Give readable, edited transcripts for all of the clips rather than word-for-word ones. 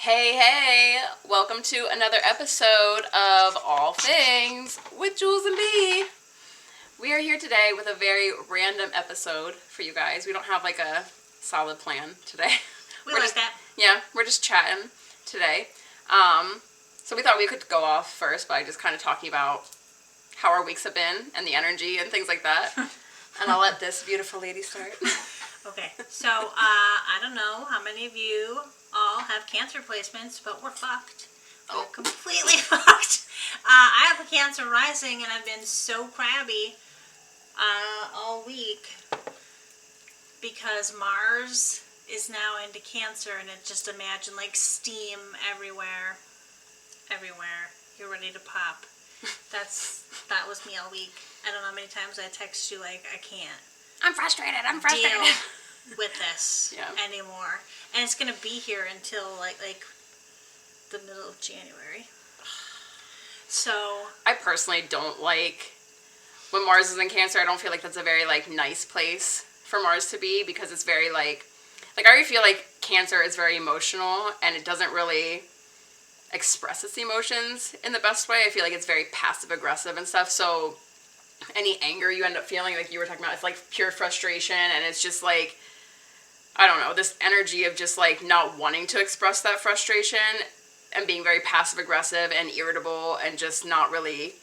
Hey, hey! Welcome to another episode of All Things with Jules and B. We are here today with a very random episode for you guys. We don't have like a solid plan today. We like that. Yeah, we're just chatting today. So we thought we could go off first by just kind of talking about how our weeks have been and the energy and things like that. And I'll let this beautiful lady start. Okay, so I don't know how many of you all have cancer placements, but we're fucked. We're completely fucked. I have a Cancer rising, and I've been so crabby all week because Mars is now into Cancer, and it just imagine like steam everywhere. You're ready to pop. That was me all week. I don't know how many times I text you like I can't. I'm frustrated. Deal with this anymore, and it's gonna be here until like the middle of January. So I personally don't like when Mars is in Cancer. I don't feel like that's a very like nice place for Mars to be because it's very like I already feel like Cancer is very emotional and it doesn't really express its emotions in the best way. I feel like it's very passive aggressive and stuff. So any anger you end up feeling, like you were talking about, it's like pure frustration, and it's just like, I don't know, this energy of just like not wanting to express that frustration and being very passive aggressive and irritable and just not really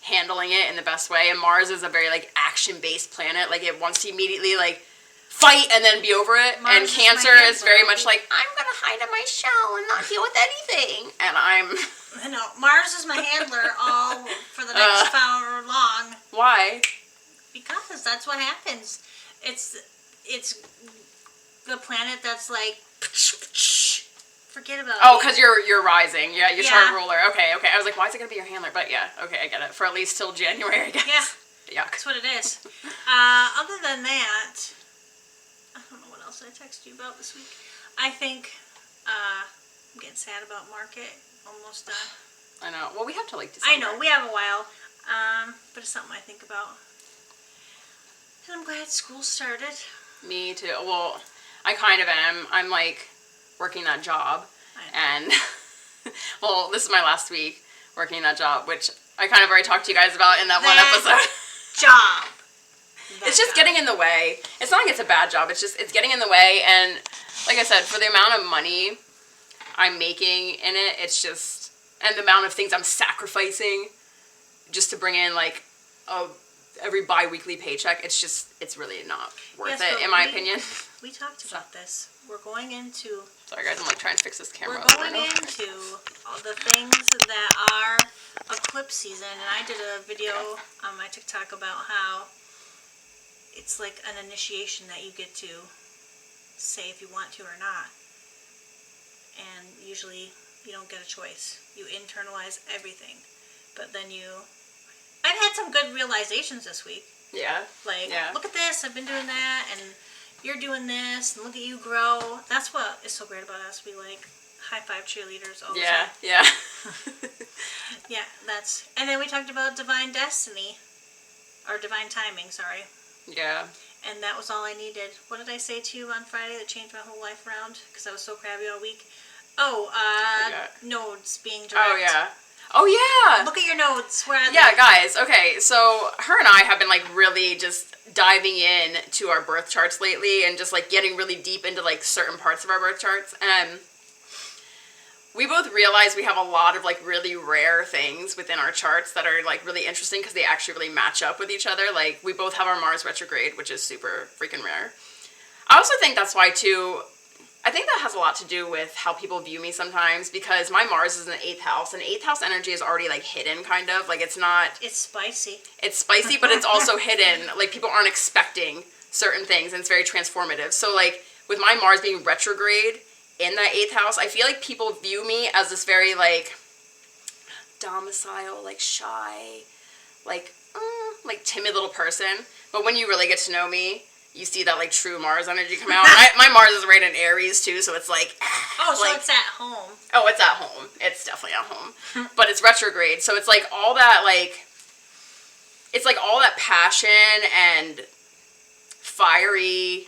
handling it in the best way. And Mars is a very like action based planet. Like it wants to immediately like fight and then be over it. Mars and is Cancer my is very much like, I'm gonna hide in my shell and not deal with anything. And no, Mars is my handler all for the next hour long. Why? Because that's what happens. It's the planet that's like forget about. Oh, because you're rising. Yeah, your chart ruler. Okay. I was like, why is it gonna be your handler? But yeah, okay, I get it. For at least till January, I guess. Yeah. Yuck. That's what it is. Other than that, I don't know what else I texted you about this week. I think I'm getting sad about market. Almost done. I know. Well, we have to like December. I know, we have a while. But it's something I think about. And I'm glad school started. Me too. Well, I kind of am. I'm like working that job. And well, this is my last week working that job, which I kind of already talked to you guys about in that one episode. Job. It's just getting in the way. It's not like it's a bad job. It's getting in the way. And like I said, for the amount of money I'm making in it, it's just, and the amount of things I'm sacrificing just to bring in like every bi-weekly paycheck, it's really not worth it, in my opinion. We talked about this. We're going into... Sorry guys, I'm like trying to fix this camera. We're going into all the things that are eclipse season, and I did a video on my TikTok about how it's like an initiation that you get to say if you want to or not. And usually you don't get a choice. You internalize everything. But then I've had some good realizations this week. Yeah. Look at this, I've been doing that, and you're doing this, and look at you grow. That's what is so great about us. We like high five cheerleaders all the time. Yeah. Yeah, and then we talked about divine destiny, or divine timing, sorry. Yeah. And that was all I needed. What did I say to you on Friday that changed my whole life around? Because I was so crabby all week. Nodes being direct. Oh yeah. Look at your nodes. Where are they? Yeah, guys. Okay, so her and I have been like really just diving in to our birth charts lately and just like getting really deep into like certain parts of our birth charts. And we both realize we have a lot of like really rare things within our charts that are like really interesting because they actually really match up with each other. Like we both have our Mars retrograde, which is super freaking rare. I also think that's why too, I think that has a lot to do with how people view me sometimes because my Mars is in the 8th house, and 8th house energy is already like hidden kind of. Like it's not... It's spicy. It's spicy, but it's also hidden. Like people aren't expecting certain things, and it's very transformative. So like with my Mars being retrograde in that 8th house, I feel like people view me as this very like domicile, like shy, like timid little person. But when you really get to know me, you see that like true Mars energy come out. My Mars is right in Aries too, so it's like so it's at home. Oh, it's at home. It's definitely at home. But it's retrograde, so it's like all that like it's like all that passion and fiery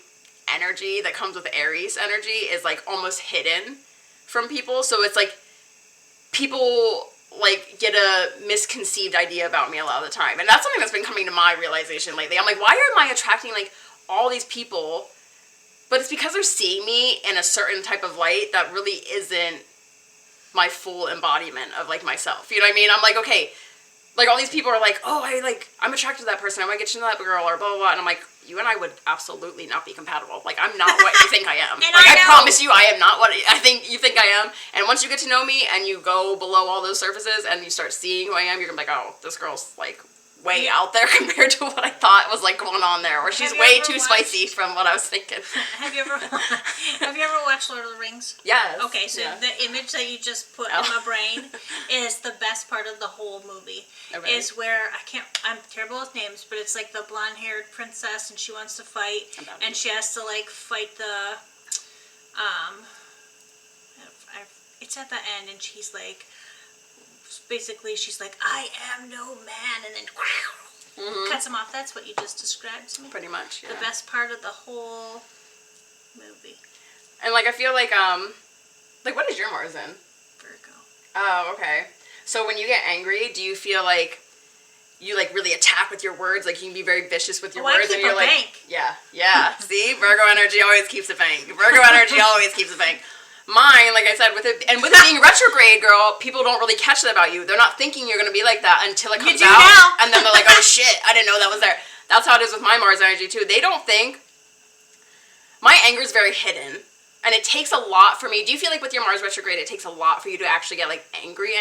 energy that comes with Aries energy is like almost hidden from people. So it's like people like get a misconceived idea about me a lot of the time. And that's something that's been coming to my realization lately. I'm like, why am I attracting like all these people? But it's because they're seeing me in a certain type of light that really isn't my full embodiment of like myself. You know what I mean? I'm like, okay, like all these people are like, oh, I'm attracted to that person. I want to get to know that girl or blah, blah, blah. And I'm like, you and I would absolutely not be compatible. Like, I'm not what you think I am. And like, I know. promise you, I am not what I think you think I am. And once you get to know me and you go below all those surfaces and you start seeing who I am, you're going to be like, oh, this girl's like way out there compared to what I thought was like going on there. Or she's way too spicy from what I was thinking. Have you ever watched Lord of the Rings? Yes. Okay, so the image that you just put in my brain is the best part of the whole movie. Okay. Is where I'm terrible with names, but it's like the blonde-haired princess and she wants to fight and she has to like fight the it's at the end and she's like basically she's like, I am no man, and then cuts him off. That's what you just described to me. Pretty much, yeah. The best part of the whole movie. And like I feel like what is your Mars in? Virgo. Oh, okay. So when you get angry, do you feel like you like really attack with your words? Like you can be very vicious with your words, I keep and you're a like, bank. yeah. See, Virgo energy always keeps a bank. Virgo energy always keeps a bank. Mine, like I said, with it being retrograde, girl, people don't really catch that about you. They're not thinking you're gonna be like that until it comes out, now. and then they're like, oh shit, I didn't know that was there. That's how it is with my Mars energy too. They don't think. My anger is very hidden. And it takes a lot for me. Do you feel like with your Mars retrograde, it takes a lot for you to actually get, like, angry?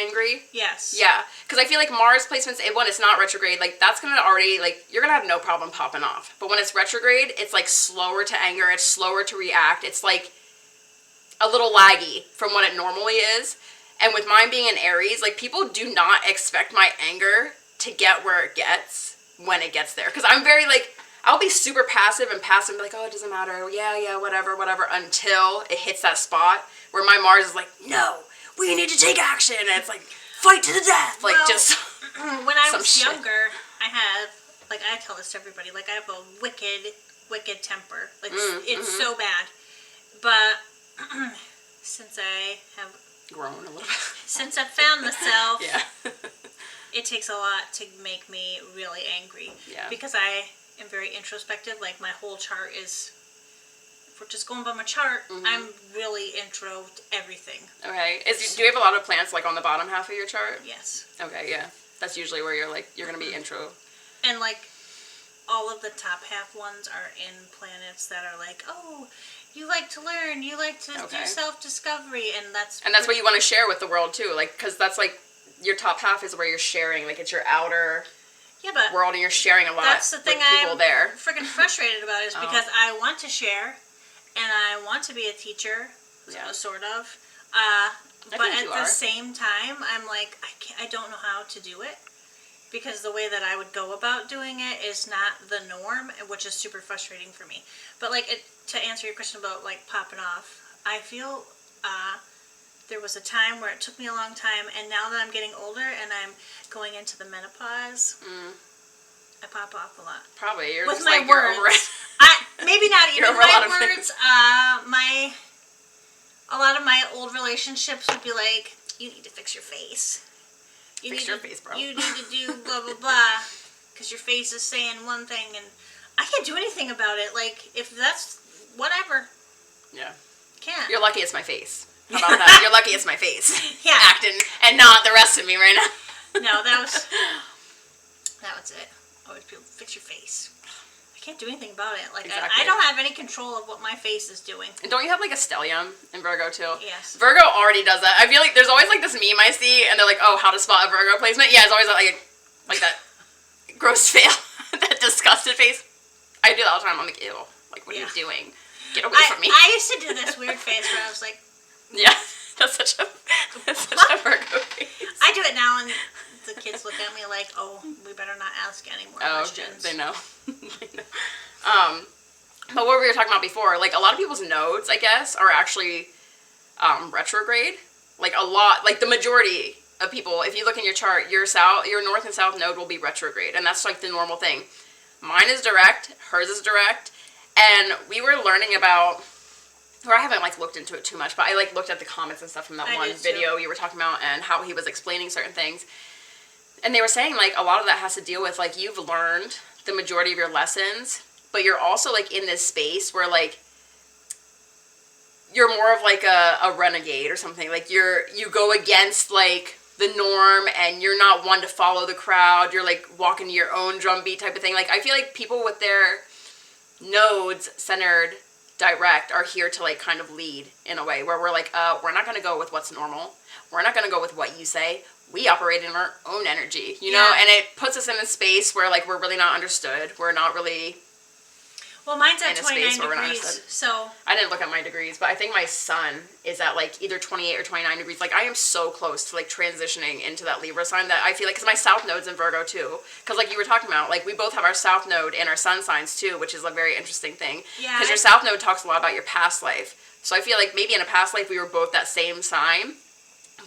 Yes. Yeah. Because I feel like Mars placements, when it's not retrograde, like, that's going to already, like, you're going to have no problem popping off. But when it's retrograde, it's, like, slower to anger. It's slower to react. It's, like, a little laggy from what it normally is. And with mine being in Aries, like, people do not expect my anger to get where it gets when it gets there. Because I'm very, like... I'll be super passive and be like, oh, it doesn't matter. Yeah, whatever, until it hits that spot where my Mars is like, no, we need to take action. And it's like, fight to the death. Like, just when I was younger, I tell this to everybody, like, I have a wicked temper. Like, it's so bad. But since I have grown a little bit. Since I've found myself, yeah. It takes a lot to make me really angry. Yeah. Because I am very introspective. Like, my whole chart is, if we're just going by my chart, I'm really intro to everything. Okay. Do you have a lot of plants like on the bottom half of your chart? Yes. Okay, yeah. That's usually where you're going to be intro. And like all of the top half ones are in planets that are like, oh, you like to learn, you like to do self-discovery, and that's what you want to share with the world too. Like, because that's like your top half is where you're sharing. Like, it's your outer world, and you're sharing a lot. That's the thing with people there. Freaking frustrated about is because I want to share, and I want to be a teacher, sort of. But at the same time, I'm like, I don't know how to do it, because the way that I would go about doing it is not the norm, which is super frustrating for me. But like, to answer your question about like popping off, I feel there was a time where it took me a long time, and now that I'm getting older and I'm going into the menopause, I pop off a lot. Probably. You're with just my like, words. You're over it. Maybe not even my words. A lot of my old relationships would be like, you need to fix your face. Fix your face, bro. You need to do blah, blah, blah, because your face is saying one thing, and I can't do anything about it. Like, if that's whatever. Yeah. Can't. You're lucky it's my face. How about that? You're lucky it's my face. Yeah. Acting, and not the rest of me right now. No, that was it. Always people, fix your face. I can't do anything about it. Like, exactly. I don't have any control of what my face is doing. And don't you have like a stellium in Virgo too? Yes. Virgo already does that. I feel like there's always like this meme I see, and they're like, oh, how to spot a Virgo placement. Yeah, it's always like that gross fail, that disgusted face. I do that all the time. I'm like, ew. Like, what are you doing? Get away from me. I used to do this weird face where I was like, yeah, that's such a Virgo face. I do it now, and the kids look at me like, oh, we better not ask any more questions. They know. But what we were talking about before, like, a lot of people's nodes, I guess, are actually retrograde. Like, a lot, like, the majority of people, if you look in your chart, your north and south node will be retrograde, and that's, like, the normal thing. Mine is direct, hers is direct, and we were learning about or I haven't like looked into it too much, but I like looked at the comments and stuff from that I one did, too. video you were talking about and how he was explaining certain things. And they were saying like a lot of that has to deal with like you've learned the majority of your lessons, but you're also like in this space where like you're more of like a renegade or something. Like you go against like the norm and you're not one to follow the crowd. You're like walking to your own drumbeat type of thing. Like I feel like people with their nodes centered direct are here to like kind of lead in a way where we're like, we're not going to go with what's normal. We're not going to go with what you say. We operate in our own energy, you know? And it puts us in a space where like we're really not understood. We're not really... Well, mine's at in a space 29 where we're not degrees, understood. so... I didn't look at my degrees, but I think my sun is at like either 28 or 29 degrees. Like I am so close to like transitioning into that Libra sign that I feel like, because my south node's in Virgo too. Because like you were talking about, like we both have our south node and our sun signs too, which is a very interesting thing. Yeah. Because your south node talks a lot about your past life. So I feel like maybe in a past life we were both that same sign,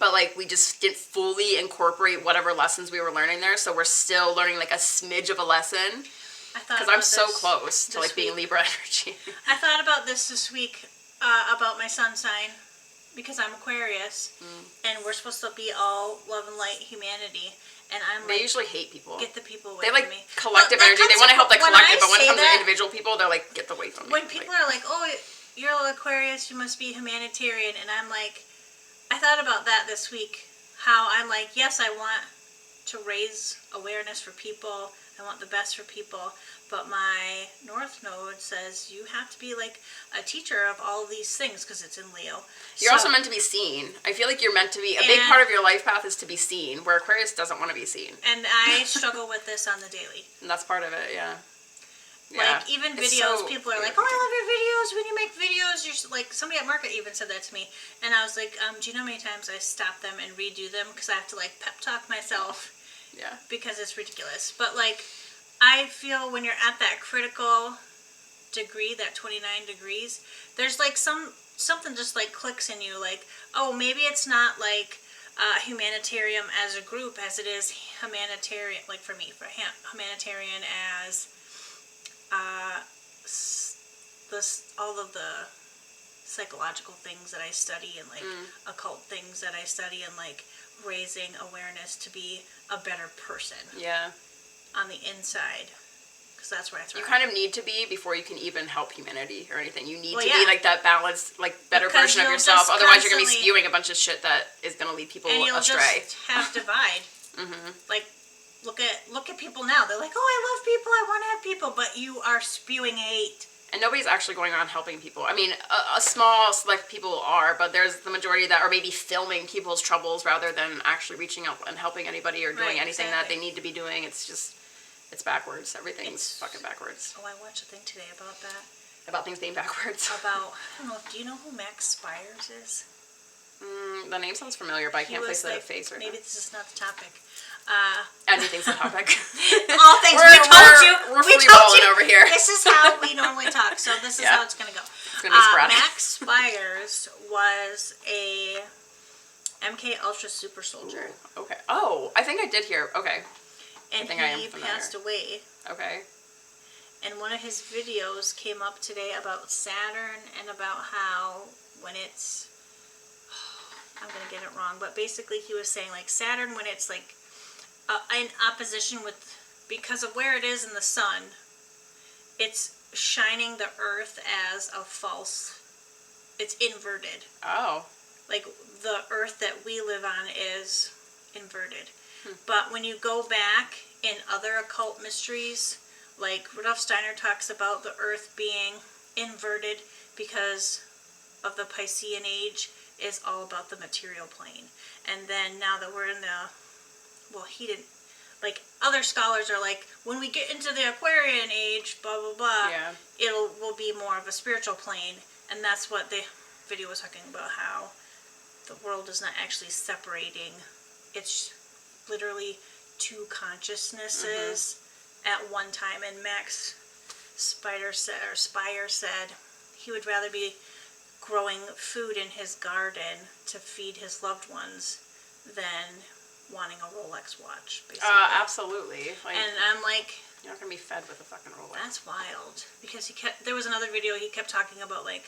but like we just didn't fully incorporate whatever lessons we were learning there. So we're still learning like a smidge of a lesson. Because I'm so close to like being Libra energy. I thought about this week about my sun sign because I'm Aquarius and we're supposed to be all love and light humanity. And I'm They like, usually hate people. get the people away They like from me. collective Well, energy. They want to help the collective, but when it comes to that, individual people, they're like, get away from me. when people are like, oh, you're an Aquarius, you must be humanitarian. And I'm like, I thought about that this week. How I'm like, yes, I want to raise awareness for people. I want the best for people. But my North Node says you have to be like a teacher of all these things because it's in Leo. You're also meant to be seen. I feel like you're meant to be, a big part of your life path is to be seen, where Aquarius doesn't want to be seen. And I struggle with this on the daily. And that's part of it, yeah. Like, even videos, people are like, oh, I love your videos. When you make videos, you're like, somebody at Market even said that to me. And I was like, do you know how many times I stop them and redo them? Because I have to, like, pep talk myself. Yeah. Because it's ridiculous. But, like, I feel when you're at that critical degree, that 29 degrees, there's, like, something just, like, clicks in you. Like, oh, maybe it's not, like, humanitarian as a group as it is humanitarian, like, for me, for humanitarian as... all of the psychological things that I study and like occult things that I study and like raising awareness to be a better person. Yeah. On the inside, because that's where I thrive. You kind of need to be before you can even help humanity or anything. You need to yeah. be like that balanced, like better Because version of you'll yourself. just Otherwise, you're gonna be constantly- spewing a bunch of shit that is gonna lead people and you'll astray. just have divide. Like, look at people now. They're like, oh, I love people. I want to have people, but you are spewing hate. And nobody's actually going around helping people. I mean, a small select people are, but there's the majority that are maybe filming people's troubles rather than actually reaching out and helping anybody or doing anything that they need to be doing. It's just, it's backwards. Everything's fucking backwards. Oh, I watched a thing today about that. About things being backwards. About, I don't know, do you know who Max Spires is? The name sounds familiar, but I can't place a face right maybe now. this is not the topic. Anything's a topic. All things we told you. We're We free told balling you. over here. This is how we normally talk. So this is how it's gonna go. It's gonna be sporadic. Max Spires was a MK Ultra super soldier, Okay. Oh, I think I did hear. Okay. and think I am he familiar. passed away. Okay. And one of his videos came up today about Saturn and about how when it's, I'm gonna get it wrong, but basically he was saying like Saturn when it's like in opposition with, because of where it is in the sun, it's shining the earth as a false, it's inverted. Oh. Like the earth that we live on is inverted. But when you go back in other occult mysteries, like Rudolf Steiner talks about the earth being inverted because of the Piscean age is all about the material plane. And then now that we're in the, well, he didn't, like other scholars are like, when we get into the Aquarian age, blah, blah, blah, will be more of a spiritual plane. And that's what the video was talking about, how the world is not actually separating. It's literally two consciousnesses at one time. And Max Spire said he would rather be growing food in his garden to feed his loved ones than wanting a Rolex watch, basically. Absolutely. Like, and I'm like, you're not gonna be fed with a fucking Rolex. that's wild. Because there was another video he kept talking about like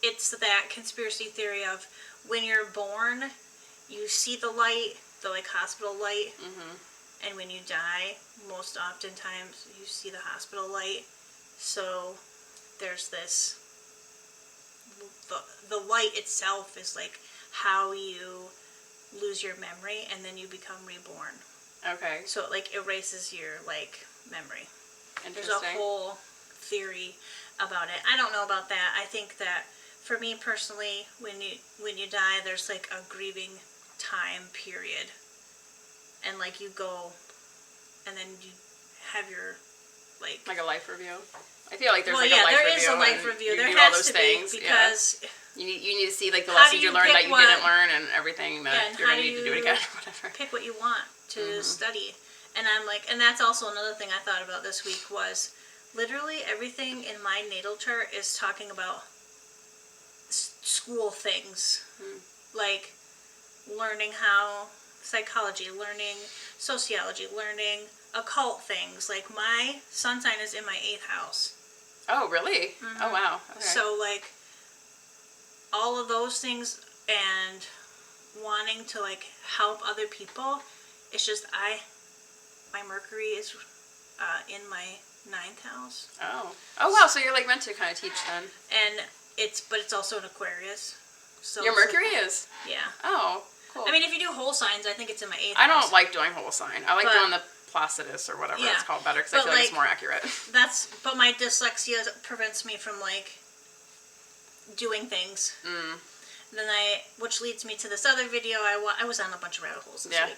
it's that conspiracy theory of when you're born, you see the light, the like hospital light, and when you die, most oftentimes you see the hospital light. So there's this, the light itself is like how you lose your memory and then you become reborn. Okay. So it like erases your like memory. There's Interesting. a whole theory about it. I don't know about that. I think that for me personally, when you die, there's like a grieving time period, and like you go, and then you have your like a life review. I feel like there's well, like yeah, a life there review. is a life and review. You There do all has those to things. be because You need to see like the how lessons do you you learned pick that you what- didn't learn and everything that and you're how gonna do need to do it you again. Whatever. pick what you want to study. And I'm like, and that's also another thing I thought about this week was literally everything in my natal chart is talking about school things, like learning how psychology, learning sociology, learning occult things. Like my sun sign is in my 8th house. Oh really? Oh wow. Okay. So like all of those things and wanting to like help other people, it's just my Mercury is in my 9th house. Oh wow. So you're like meant to kind of teach then. And it's also an Aquarius. So Your it's Mercury like, is. yeah. Oh cool. I mean, if you do whole signs, I think it's in my 8th I house. don't like doing whole sign. I like But- doing the Placidus or whatever Yeah. it's called better because I But, feel like it's like, more accurate. But my dyslexia prevents me from like doing things. Which leads me to this other video. I was on a bunch of rabbit holes this Yeah. week.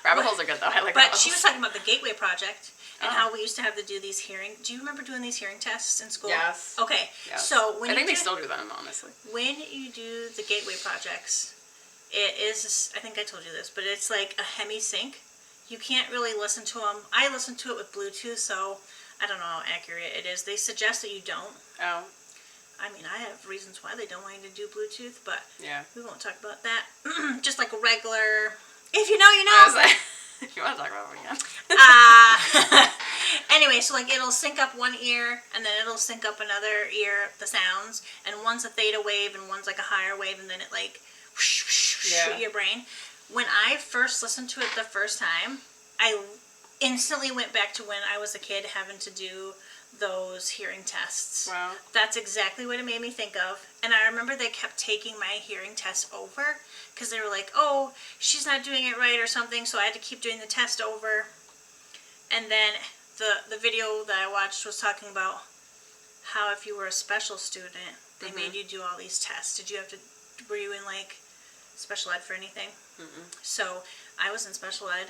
Rabbit holes are good though. I like But rabbit she was holes. talking about the Gateway Project and Oh. how we used to have to do these hearing. Do you remember doing these hearing tests in school? Yes. Okay. Yes. So when I you think they do, still do them, honestly. when you do the Gateway Projects, it is, I think I told you this, but it's like a hemi sync. You can't really listen to them. I listen to it with Bluetooth, so I don't know how accurate it is. They suggest that you don't. Oh I mean, I have reasons why they don't want you to do Bluetooth, but yeah. we won't talk about that. Just like a regular, if you know, you I was know. like, if you want to talk about it again. Anyway, so like it'll sync up one ear and then it'll sync up another ear, the sounds, and one's a theta wave and one's like a higher wave, and then it like Yeah. your brain. When I first listened to it the first time, I instantly went back to when I was a kid having to do those hearing tests. Wow. That's exactly what it made me think of. And I remember they kept taking my hearing test over because they were like, oh, she's not doing it right or something, so I had to keep doing the test over. And then the video that I watched was talking about how if you were a special student, they made you do all these tests. Were you in like special ed for anything? So I was in special ed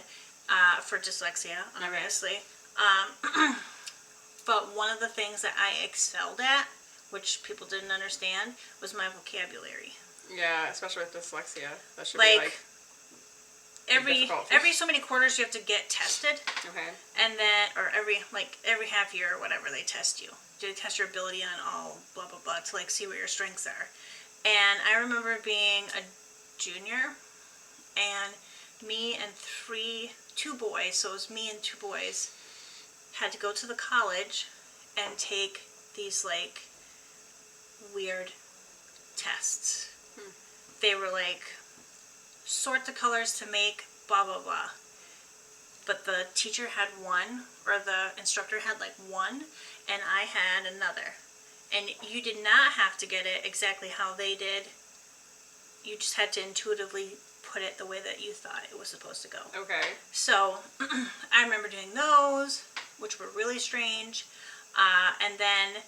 for dyslexia, obviously. But one of the things that I excelled at, which people didn't understand, was my vocabulary. Yeah, especially with dyslexia. That should Like, be like difficult. every so many quarters you have to get tested, okay. and then or every half year or whatever they test you. They test your ability on all blah blah blah to like see what your strengths are. And I remember being a junior, and me and two boys, so it was me and 2 boys, had to go to the college and take these like weird tests. They were like sort the colors to make blah blah blah. But the teacher had one, or the instructor had like one, and I had another. And you did not have to get it exactly how they did. You just had to intuitively put it the way that you thought it was supposed to go. Okay. So I remember doing those, which were really strange. And then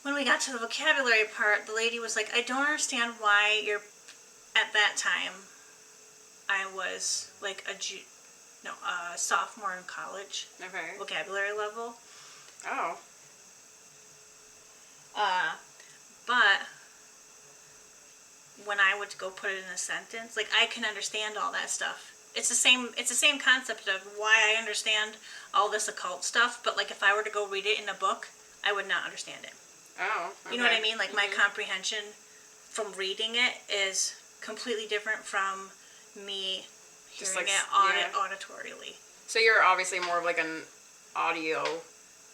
when we got to the vocabulary part, the lady was like, I don't understand why you're, at that time, I was like a sophomore in college, Okay. vocabulary level. Oh. But when I would go put it in a sentence, like I can understand all that stuff. It's the same concept of why I understand all this occult stuff, but like if I were to go read it in a book, I would not understand it. Oh. Okay. You know what I mean? Like my comprehension from reading it is completely different from me Just hearing like, it auditorily. So you're obviously more of like an audio,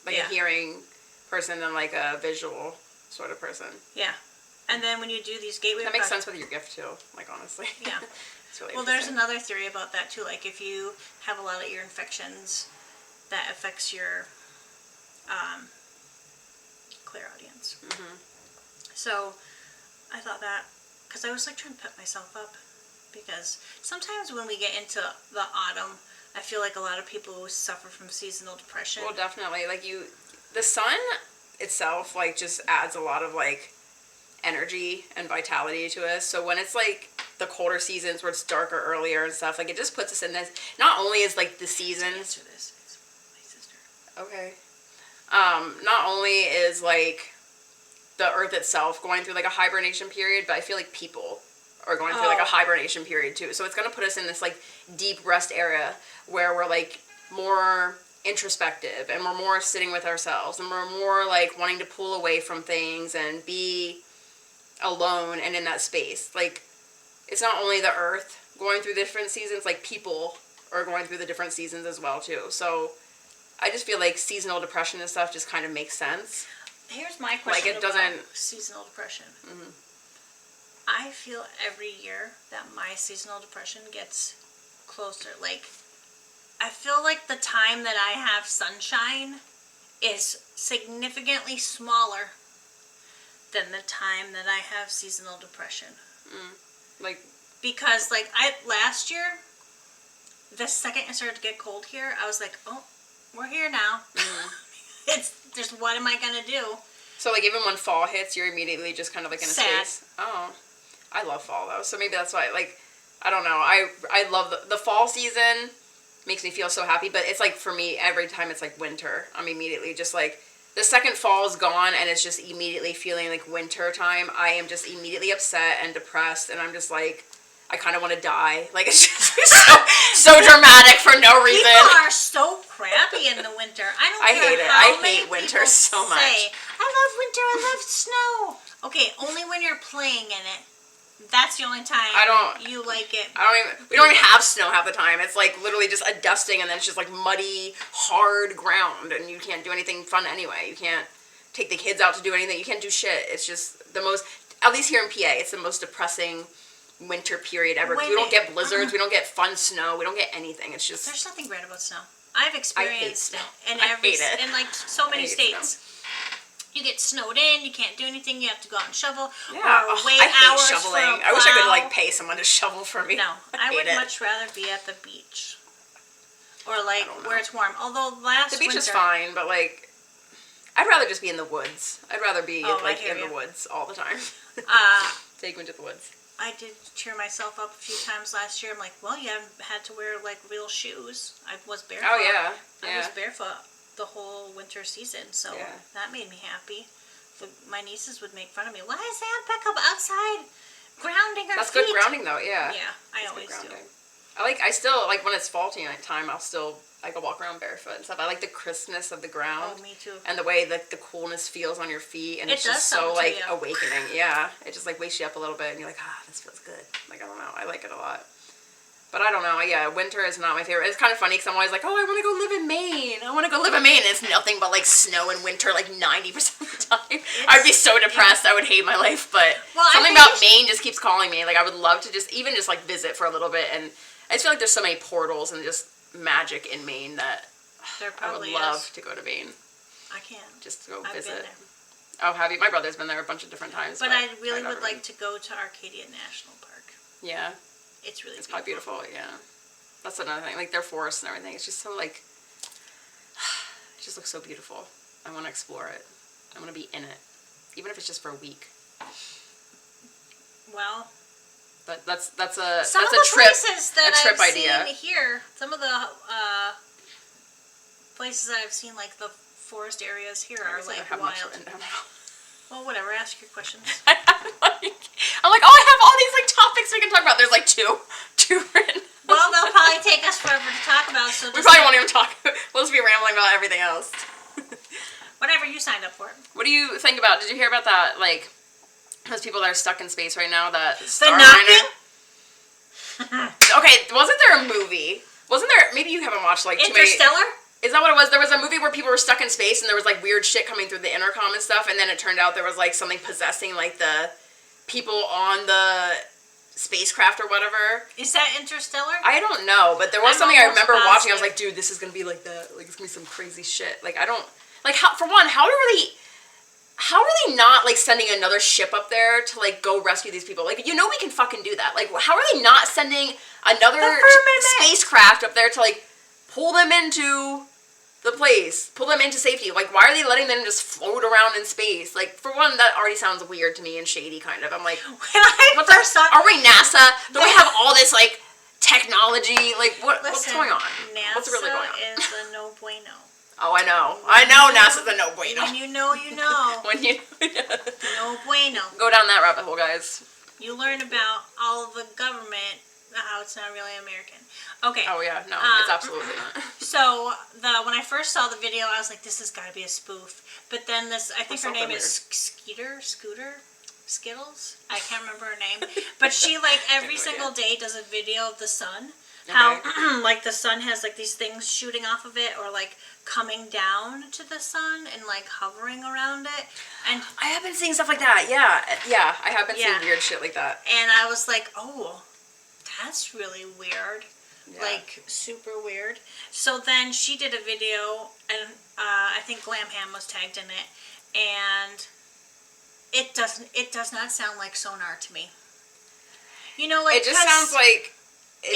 like Yeah. a hearing person than like a visual. sort of person. Yeah. And then when you do these gateway That makes sense with your gift too, like honestly. Yeah. It's really well, there's interesting. another theory about that too. Like if you have a lot of ear infections, that affects your clairaudience. Mm-hmm. So I thought that, because I was like trying to pep myself up, because sometimes when we get into the autumn, I feel like a lot of people suffer from seasonal depression. Well, definitely. Like the sun itself, like just adds a lot of like energy and vitality to us. So when it's like the colder seasons where it's darker earlier and stuff, like it just puts us in this. Not only is like the seasons. Answer this. It's my sister. Okay. Not only is like the earth itself going through like a hibernation period, but I feel like people are going through like a hibernation period too. So it's going to put us in this like deep rest area where we're like more introspective and we're more sitting with ourselves and we're more like wanting to pull away from things and be alone and in that space. Like it's not only the earth going through different seasons, like people are going through the different seasons as well too. So I just feel like seasonal depression and stuff just kind of makes sense. Here's my question Like it doesn't. about seasonal depression. Mm-hmm. I feel every year that my seasonal depression gets closer. Like, I feel like the time that I have sunshine is significantly smaller than the time that I have seasonal depression. Like, because like last year, the second it started to get cold here, I was like, oh, we're here now. It's just, what am I gonna do? so like even when fall hits, you're immediately just kind of like in a Sad. space. Oh, I love fall though. So maybe that's why. Like, I don't know. I love the fall season. Makes me feel so happy. But it's like for me, every time it's like winter, I'm immediately just like the second fall is gone and it's just immediately feeling like winter time. I am just immediately upset and depressed, and I'm just like, I kind of want to die. Like it's just so dramatic for no reason. People are so crappy in the winter. I hate it. How I many hate winter people so much. say, I love winter. I love snow. Okay, only when you're playing in it. That's the only time you like it. We don't even have snow half the time. It's like literally just a dusting and then it's just like muddy, hard ground and you can't do anything fun anyway. You can't take the kids out to do anything. You can't do shit. It's just the most, at least here in PA, it's the most depressing winter period ever. We don't get blizzards. We don't get fun snow. We don't get anything. It's just. There's nothing great about snow. I've experienced snow. it in I hate it. in like so many hate states. You get snowed in, you can't do anything, you have to go out and shovel. Yeah, or wait I hate hours shoveling. For a I wish I could plow. like pay someone to shovel for me. No, I hate would it. much rather be at the beach. Or like don't know. where it's warm. Although last The beach winter, is fine, but like, I'd rather just be in the woods. I'd rather be like in the woods all the time. Take me to the woods. I did cheer myself up a few times last year. I'm like, well, you haven't had to wear like real shoes. I was barefoot. Oh yeah, I was barefoot the whole winter season, so Yeah. that made me happy. My nieces would make fun of me. Why is Aunt Becca outside grounding her That's feet? good grounding though. Yeah. Yeah, I That's always good do. grounding. I still like when it's fall time. I go walk around barefoot and stuff. I like the crispness of the ground. Oh, me too. And the way that the coolness feels on your feet, and It it's does just so something to like you. awakening. Yeah, it just like wakes you up a little bit, and you're like, this feels good. Like I don't know, I like it a lot. But I don't know. Yeah, winter is not my favorite. It's kind of funny because I'm always like, I want to go live in Maine. I want to go live in Maine. And it's nothing but like snow and winter, like 90% of the time. I'd be so depressed. I would hate my life. But something about Maine just keeps calling me. Like I would love to just like visit for a little bit. And I just feel like there's so many portals and just magic in Maine that There I would probably love is. to go to Maine. I can't. Just to go I've visit. been there. Oh, have you? My brother's been there a bunch of different times. But I really never would like to go to Arcadia National Park. Yeah. It's really It's probably beautiful, yeah. That's another thing. Like their forests and everything. It's just so like, it just looks so beautiful. I want to explore it. I want to be in it, even if it's just for a week. Well, But that's a some that's of a the trip. places that trip I've idea. seen here, some of the places that I've seen, like the forest areas here, I are guess I like don't have much wild. written down at all. Well, whatever. Ask your questions. I'm like, I have all these like topics we can talk about. There's like two written. Well, they'll probably take us forever to talk about. So We just probably won't even talk. We'll just be rambling about everything else. whatever you signed up for. What do you think about? Did you hear about that? Like those people that are stuck in space right now. That The Starliner. knocking. Okay, wasn't there a movie? Wasn't there? Maybe you haven't watched like too many. Interstellar. Is that what it was? There was a movie where people were stuck in space and there was like weird shit coming through the intercom and stuff, and then it turned out there was like something possessing like the people on the spacecraft or whatever. Is that Interstellar? I don't know, but there was I'm something I almost remember watching. I was positive. like, dude, this is gonna be like that. Like it's gonna be some crazy shit. Like I don't like how for one, how are they not like sending another ship up there to like go rescue these people? Like you know we can fucking do that. Like how are they not sending another spacecraft up there to like pull them into the place, pull them into safety? Like why are they letting them just float around in space? Like for one, that already sounds weird to me and shady kind of. I'm like, When I first saw, are we NASA? Do we have all this like technology? Like what's going on? NASA What's really going on? is a no bueno. Oh, I know NASA's a no bueno. When you know, you know. When you No bueno. go down that rabbit hole, guys. You learn about all of the government, how it's not really American. Okay. Oh yeah, no, it's absolutely not. So when I first saw the video, I was like, this has got to be a spoof. But then I think her name is Scooter, Skittles. I can't remember her name. But she like every single day does a video of the sun. How like the sun has like these things shooting off of it, or like coming down to the sun and like hovering around it. And I have been seeing stuff like that. Yeah, I have been seeing weird shit like that. And I was like, oh, that's really weird. Yeah. Like super weird. So then she did a video, and I think Glam Ham was tagged in it, and it does not sound like sonar to me. You know, like It just sounds like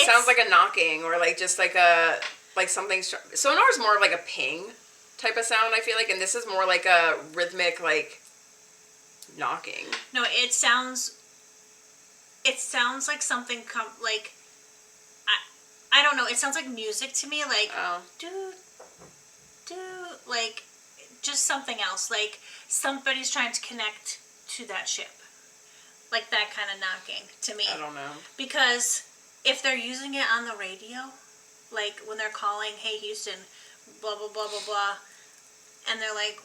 sounds like a knocking or like just like a something. Sonar's more of like a ping type of sound, I feel like, and this is more like a rhythmic like knocking. No, it sounds like something like I don't know. It sounds like music to me, like do like just something else, like somebody's trying to connect to that ship, like that kind of knocking to me. I don't know, because if they're using it on the radio, like when they're calling, hey Houston, blah blah blah blah blah, and they're like,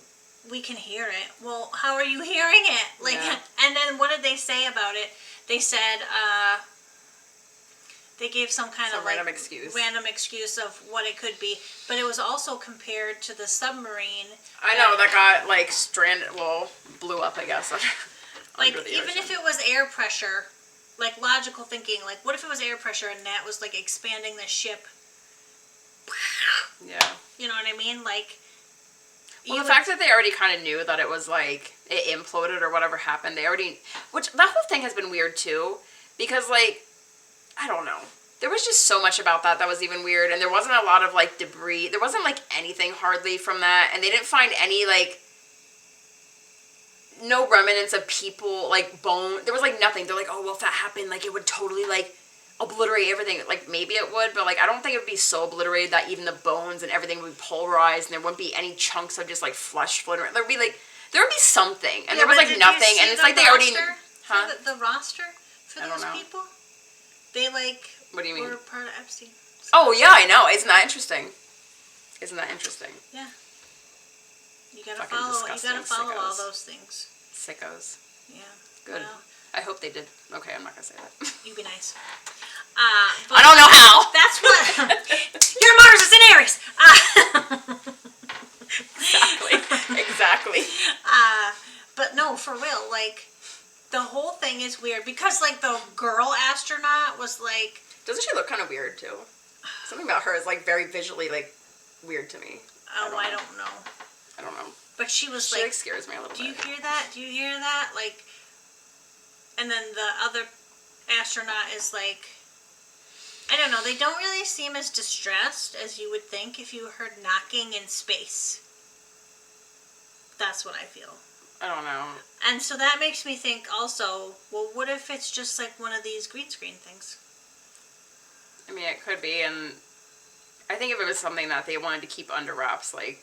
we can hear it. Well, how are you hearing it? Like, and then what did they say about it? They said they gave some kind of random excuse of what it could be, but it was also compared to the submarine. I know that got like stranded. Well, blew up, I guess. Like even if it was air pressure, like logical thinking, like what if it was air pressure and that was like expanding the ship? Yeah. You know what I mean? Like. Well, the fact that they already kind of knew that it was like it imploded or whatever happened, which that whole thing has been weird too, because like I don't know, there was just so much about that was even weird, and there wasn't a lot of like debris. There wasn't like anything hardly from that, and they didn't find any like no remnants of people like bone. There was like nothing. They're like, oh well, if that happened, like it would totally like obliterate everything. Like maybe it would, but like I don't think it would be so obliterated that even the bones and everything would be pulverized and there wouldn't be any chunks of just like flesh floating around. There would be something, and there was like nothing, and it's like they already the roster for those people. They like what do you mean? Were part of Epstein. So. Oh yeah, I know. Isn't that interesting? Yeah. You gotta Fucking follow. You gotta follow sickos. all those things. Sickos. Yeah. Good. Well, I hope they did. Okay, I'm not gonna say that. you be nice. I don't know how. That's what. Your Mars is in Aries. Exactly. But no, for real, like the whole thing is weird because like the girl astronaut was like. Doesn't she look kind of weird too? Something about her is like very visually like weird to me. Oh, I don't know. I don't know. But she was She like. like scares me a little bit. Do you hear that? Do you hear that? Like. And then the other astronaut is like. I don't know. They don't really seem as distressed as you would think if you heard knocking in space. That's what I feel. I don't know. And so that makes me think also, well, what if it's just like one of these green screen things? I mean, it could be, and I think if it was something that they wanted to keep under wraps, like,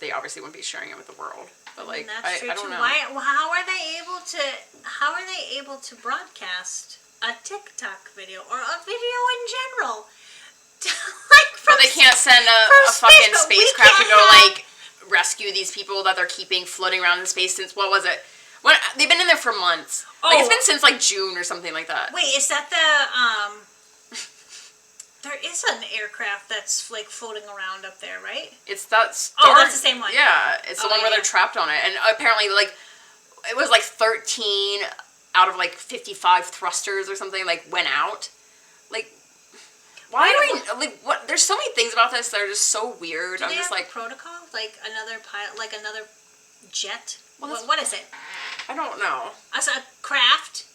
they obviously wouldn't be sharing it with the world. But like, that's true I don't too. know. How are they able to broadcast a TikTok video or a video in general? But they can't send a fucking spacecraft to go like rescue these people that they're keeping floating around in space since what was it? When they've been in there for months. Like it's been since like June or something like that. Wait, is that the There is an aircraft that's like floating around up there, right? It's that Oh, that's the same one. Yeah, it's the one where they're trapped on it. And apparently, like, it was like 13 out of like 55 thrusters or something, like, went out. Like, why do we, like, what? There's so many things about this that are just so weird. Do I'm they just have like, a protocol? Like another pilot, like another jet? Well, What is it? I don't know. As a craft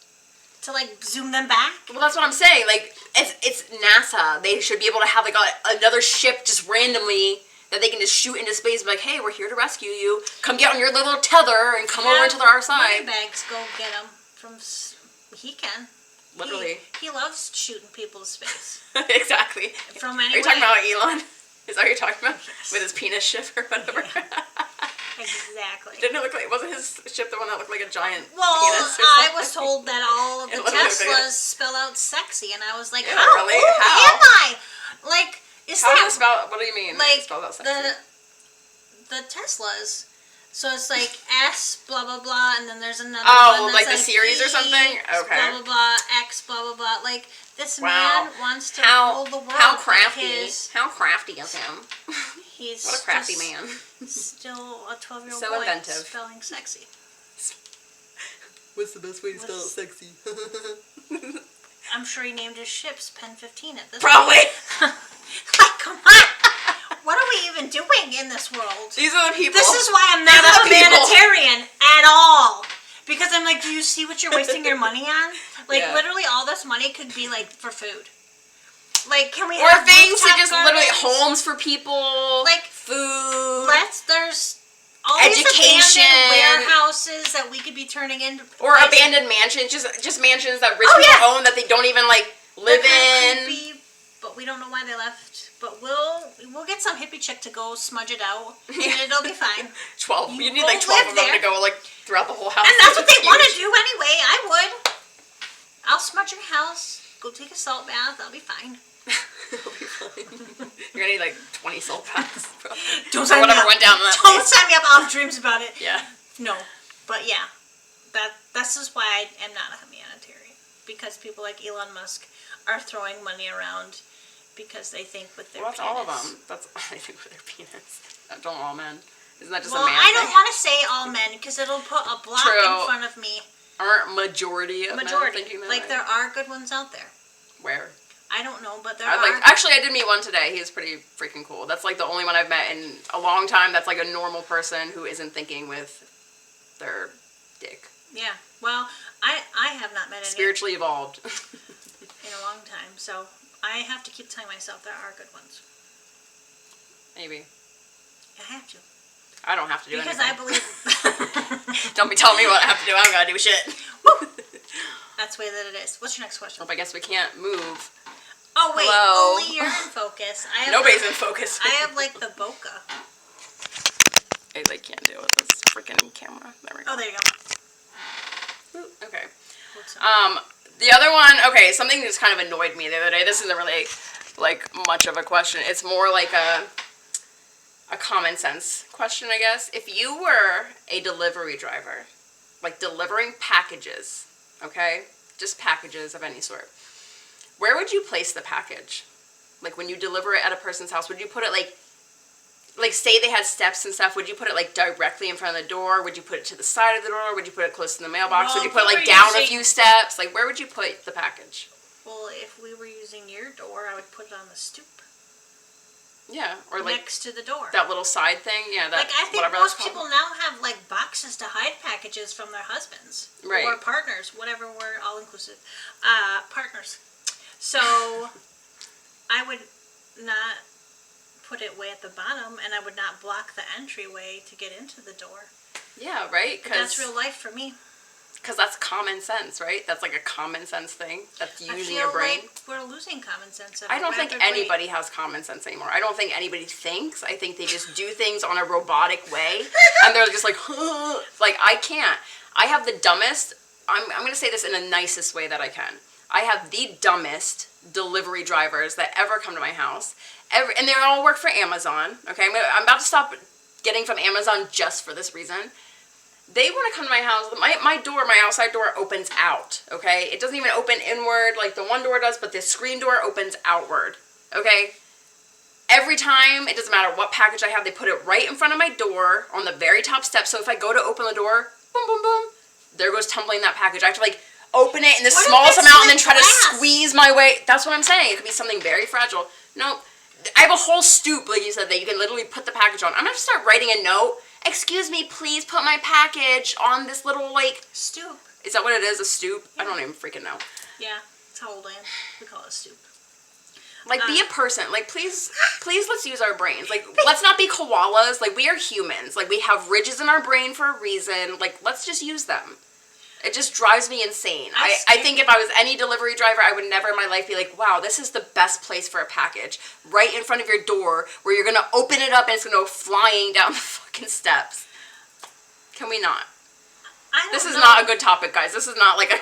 to like zoom them back? Well, that's what I'm saying. Like, it's NASA. They should be able to have like another ship just randomly that they can just shoot into space and be like, hey, we're here to rescue you. Come get on your little tether and come over to our side. Moneybags, go get him from. He can. Literally. He loves shooting people to space. Exactly. From anywhere. Are you talking about Elon? Is that what you're talking about? Yes. With his penis ship or whatever? Yeah. Exactly. Didn't it look like, wasn't his ship the one that looked like a giant penis or I was told that all of the Teslas spell out sexy, and I was like, yeah, how really? old How? am I? Like, is How that... is spell, what do you mean? Like, spell out sexy? the Teslas... So it's like S, blah, blah, blah, and then there's another one that's like the series E, or something? Okay. Blah, blah, blah, X, blah, blah, blah. Like, this man wants to rule the world. How crafty. How crafty is him? He's what a crafty man. Still a 12-year-old so boy inventive. spelling sexy. What's the best way to spell sexy? I'm sure he named his ships Pen 15 at this Probably. point. Like, come on. What are we even doing in this world? These are the people. This is why I'm not a humanitarian at all. Because I'm like, do you see what you're wasting your money on? Like, literally all this money could be, like, for food. Like, can we have things that just gardens? literally homes for people. Like, food. There's all education. these abandoned warehouses that we could be turning into. Or abandoned mansions. Just mansions that rich people own that they don't even, like, live in. Creepy, but we don't know why they left. But we'll get some hippie chick to go smudge it out, and it'll be fine. 12. You need like 12 of them to go like throughout the whole house. And that's what they want to do anyway. I would. I'll smudge your house. Go take a salt bath. I'll be fine. It'll be fine. You're gonna need like 20 salt baths. Don't sign me up. Went down that Don't sign me up. I'll have dreams about it. Yeah. No, but yeah, that's just why I am not a humanitarian, because people like Elon Musk are throwing money around. Because they think with their penis. That's all of them. That's all they think with their penis. Don't all men. Isn't that just a man I don't thing? want to say all men because it'll put a block in front of me. Aren't majority of men thinking that Like, way? there are good ones out there. Where? I don't know, but there are. Actually, I did meet one today. He was pretty freaking cool. That's like the only one I've met in a long time that's like a normal person who isn't thinking with their dick. Yeah. Well, I have not met any. Spiritually evolved. In a long time, so... I have to keep telling myself there are good ones. Maybe. I have to. I don't have to do because anything. I believe... Don't be telling me what I have to do. I don't gotta do shit. Woo! That's the way that it is. What's your next question? Well, I guess we can't move. Oh, wait. Hello? Only you're in focus. Nobody's in focus. I have, like, the bokeh. I, like, can't deal with this freaking camera. There we go. Oh, there you go. Ooh, okay. The other one, okay, something just kind of annoyed me the other day. This isn't really, like, much of a question. It's more like a common sense question, I guess. If you were a delivery driver, like delivering packages, okay? Just packages of any sort. Where would you place the package? Like, when you deliver it at a person's house, would you put it, like, say they had steps and stuff, would you put it, like, directly in front of the door? Would you put it to the side of the door? Would you put it close to the mailbox? Would you put it, like, down a few steps? Like, where would you put the package? Well, if we were using your door, I would put it on the stoop. Yeah, or, like... next to the door. That little side thing? Yeah, that... Like, I think most people now have, like, boxes to hide packages from their husbands. Right. Or partners, whatever we're all-inclusive. Partners. So, I would not... put it way at the bottom, and I would not block the entryway to get into the door. Yeah, right? That's real life for me. Because that's common sense, right? That's like a common sense thing. That's using your brain. Like we're losing common sense. I don't think anybody has common sense anymore. I don't think anybody thinks. I think they just do things on a robotic way, and they're just like, huh. Like, I can't. I have the dumbest, I'm going to say this in the nicest way that I can. I have the dumbest delivery drivers that ever come to my house. And they all work for Amazon, okay? I'm about to stop getting from Amazon just for this reason. They want to come to my house. My door, my outside door opens out, okay? It doesn't even open inward like the one door does, but the screen door opens outward, Okay? Every time, it doesn't matter what package I have, they put it right in front of my door on the very top step. So if I go to open the door, boom, boom, boom, there goes tumbling that package. I have to like open it in the smallest amount and then try to squeeze my way. That's what I'm saying. It could be something very fragile. No, I have a whole stoop, like you said, that you can literally put the package on. I'm going to start writing a note. Excuse me, please put my package on this little, like... stoop. Is that what it is, a stoop? Yeah. I don't even freaking know. Yeah, it's how old I am. We call it a stoop. Like, be a person. Like, please let's use our brains. Like, let's not be koalas. Like, we are humans. Like, we have ridges in our brain for a reason. Like, let's just use them. It just drives me insane. I think if I was any delivery driver, I would never in my life be like, wow, this is the best place for a package. Right in front of your door where you're going to open it up and it's going to go flying down the fucking steps. Can we not? This is not a good topic, guys. This is not like a...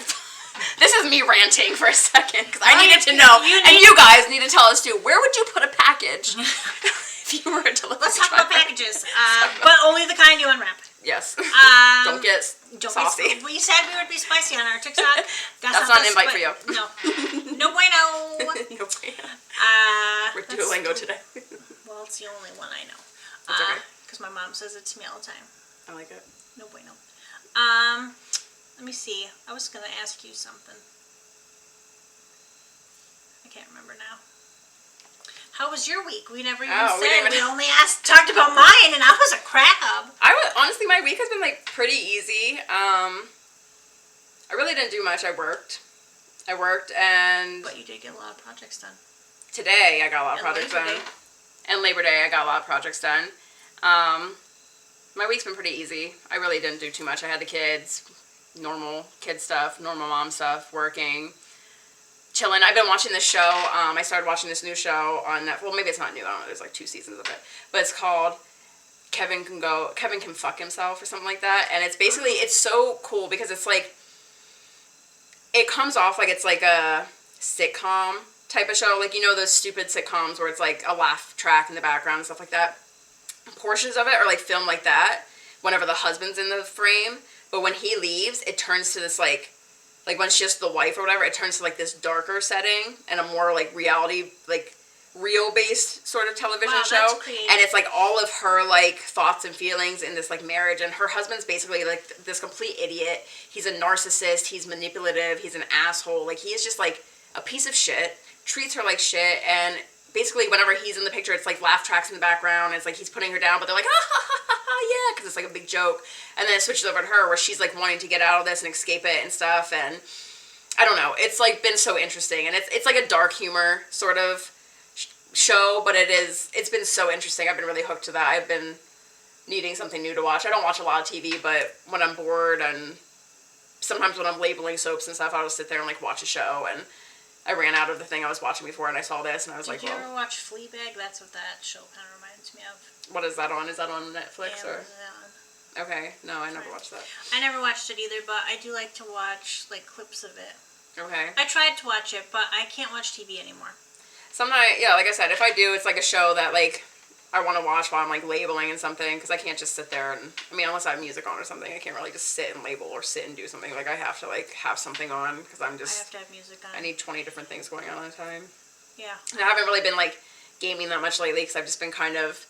This is me ranting for a second because I needed to know, and you guys need to tell us too. Where would you put a package if you were a delivery Let's talk about packages, but only the kind you unwrap. Yes. Don't get saucy. We said we would be spicy on our TikTok. That's not an invite for you. No. No bueno. No bueno. We're Duolingo today. Well, it's the only one I know. That's okay. Because my mom says it to me all the time. I like it. No bueno. Let me see. I was going to ask you something. I can't remember now. How was your week? We never even said. We only talked about mine, and I was a crab. Honestly, my week has been like pretty easy. I really didn't do much. I worked and... But you did get a lot of projects done. Today, I got a lot of projects done. And Labor Day, I got a lot of projects done. My week's been pretty easy. I really didn't do too much. I had the kids, normal kid stuff, normal mom stuff, working, chilling. I've been watching this show. I started watching this new show on Netflix. Well, maybe it's not new. I don't know. There's like 2 seasons of it. But it's called Kevin Can Fuck Himself or something like that. And it's basically, it's so cool because it's like, it comes off like it's like a sitcom type of show. Like, you know those stupid sitcoms where it's like a laugh track in the background and stuff like that. Portions of it are like filmed like that whenever the husband's in the frame. But when he leaves, it turns to this like when it's just the wife or whatever, it turns to like this darker setting and a more like reality, like real based sort of television show. That's creative. And it's like all of her like thoughts and feelings in this like marriage, and her husband's basically like this complete idiot. He's a narcissist, he's manipulative, he's an asshole. Like, he is just like a piece of shit, treats her like shit, and basically whenever he's in the picture, it's like laugh tracks in the background. It's like he's putting her down, but they're like, yeah, because it's like a big joke. And then it switches over to her where she's like wanting to get out of this and escape it and stuff. And I don't know, it's like been so interesting. And it's like a dark humor sort of show, but it's been so interesting. I've been really hooked to that. I've been needing something new to watch. I don't watch a lot of TV, but when I'm bored and sometimes when I'm labeling soaps and stuff, I'll just sit there and like watch a show. And I ran out of the thing I was watching before, and I saw this, and I was like, Did you ever watch Fleabag? That's what that show kind of reminds me of. What is that on? Is that on Netflix? Amazon. Or? Okay, no, I never watched that. I never watched it either, but I do like to watch like clips of it. Okay. I tried to watch it, but I can't watch TV anymore. Sometimes, yeah, like I said, if I do, it's like a show that like I want to watch while I'm like labeling and something, because I can't just sit there and, I mean, unless I have music on or something, I can't really just sit and label or sit and do something. Like, I have to like have something on, because I'm just... I have to have music on. I need 20 different things going on at a time. Yeah. And I haven't really been like gaming that much lately, because I've just been kind of,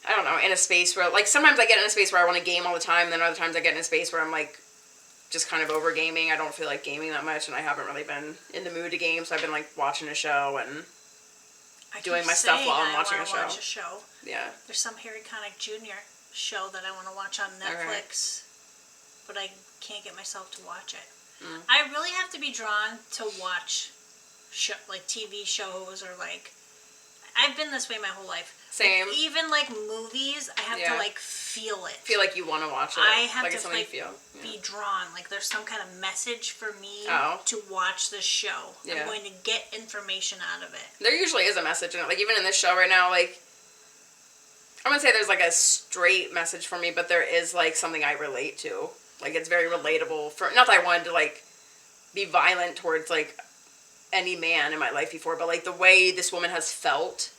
I don't know, in a space where, like, sometimes I get in a space where I want to game all the time, and then other times I get in a space where I'm like, just kind of over gaming. I don't feel like gaming that much, and I haven't really been in the mood to game, so I've been like watching a show and doing my stuff while I'm watching a show. Watch a show. Yeah. There's some Harry Connick Jr. show that I want to watch on Netflix, but I can't get myself to watch it. Mm. I really have to be drawn to watch like TV shows, or like, I've been this way my whole life. Same. Like, even like movies, I have to like feel it. Feel like you want to watch it. I have like to like be drawn. Like, there's some kind of message for me to watch this show. Yeah. I'm going to get information out of it. There usually is a message in it. Like, even in this show right now, like, I wouldn't say there's like a straight message for me, but there is like something I relate to. Like, it's very relatable. Not that I wanted to like be violent towards like any man in my life before, but like the way this woman has felt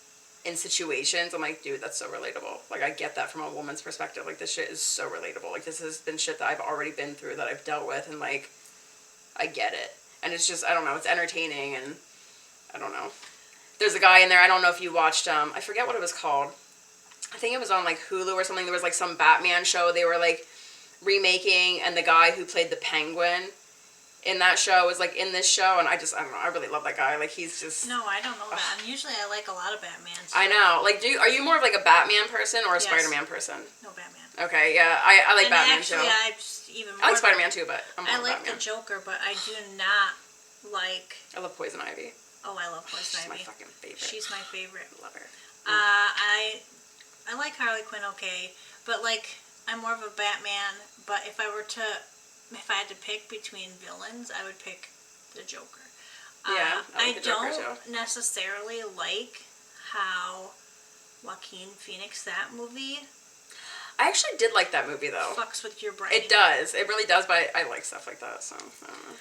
in situations, I'm like, dude, that's so relatable. Like, I get that from a woman's perspective. Like, this shit is so relatable. Like, this has been shit that I've already been through, that I've dealt with, and like, I get it. And it's just, I don't know, it's entertaining, and I don't know. There's a guy in there. I don't know if you watched. I forget what it was called. I think it was on like Hulu or something. There was like some Batman show they were like remaking, and the guy who played the Penguin in that show was like in this show, and I don't know. I really love that guy. Like he's just. No, I don't know that. Usually, I like a lot of Batman. I know. Like, are you more of like a Batman person or a Yes. Spider-Man person? No, Batman. Okay, yeah, I like And Batman actually, too. I just even more. I like Spider-Man too, but I'm more I like Batman. the Joker, but I do not like. I love Poison Ivy. Oh, I love Poison She's my Ivy. fucking favorite. She's my favorite. I love her. I like Harley Quinn, okay, but like I'm more of a Batman. But if I had to pick between villains, I would pick the Joker. Yeah, I like the Joker don't necessarily like how Joaquin Phoenix, that movie, I actually did like that movie though. fucks with your brain. It does. It really does. But I like stuff like that. So I don't know.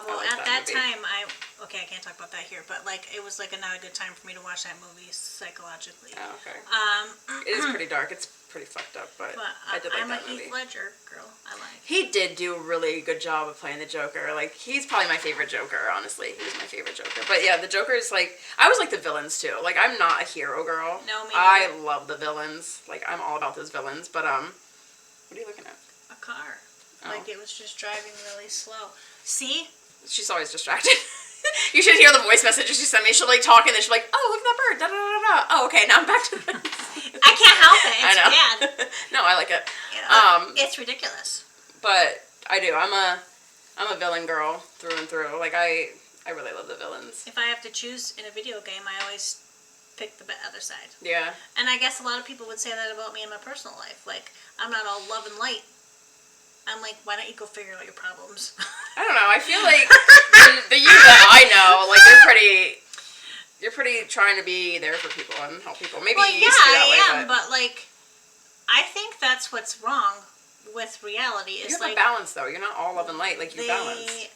Well, I like at that that movie. time, I can't talk about that here, but like it was like not a good time for me to watch that movie psychologically. Oh, okay. Um, It is pretty dark. It's pretty fucked up, but but I did like I'm that a movie. Heath Ledger girl. I like. He did do a really good job of playing the Joker. Like, he's probably my favorite Joker, honestly. He was my favorite Joker. But yeah, the Joker is like, I always like the villains too. Like, I'm not a hero girl. No, me I neither. love the villains. Like, I'm all about those villains. But, what are you looking at? A car. Oh. Like it was just driving really slow. See? She's always distracted. You should hear the voice messages she sent me. She'll like talk and then she'll like, oh, look at that bird. Da, da, da, da. Oh, okay, now I'm back to this. I can't help it. It's I know. bad. No, I like it. It's ridiculous. But I do. I'm a villain girl through and through. Like I really love the villains. If I have to choose in a video game, I always pick the other side. Yeah. And I guess a lot of people would say that about me in my personal life. Like, I'm not all love and light. I'm like, why don't you go figure out your problems? I don't know. I feel like the you that I know, like you're pretty trying to be there for people and help people. Maybe Well, you yeah, used to be that I way, am, but like, I think that's what's wrong with reality. you Is have like a balance though. You're not all love and light. Like you they balance.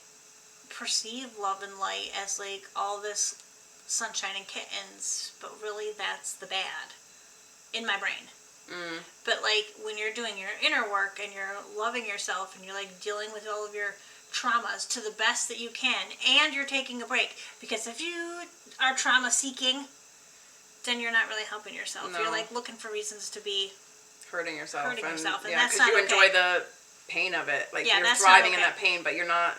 perceive love and light as like all this sunshine and kittens, but really that's the bad in my brain. But like when you're doing your inner work and you're loving yourself and you're like dealing with all of your traumas to the best that you can, and you're taking a break, because if you are trauma seeking, then you're not really helping yourself. No. You're like looking for reasons to be. Hurting yourself. Hurting yourself, and yeah, that's because you not enjoy okay. the pain of it. Like Yeah, you're that's not thriving in okay. that pain, but you're not.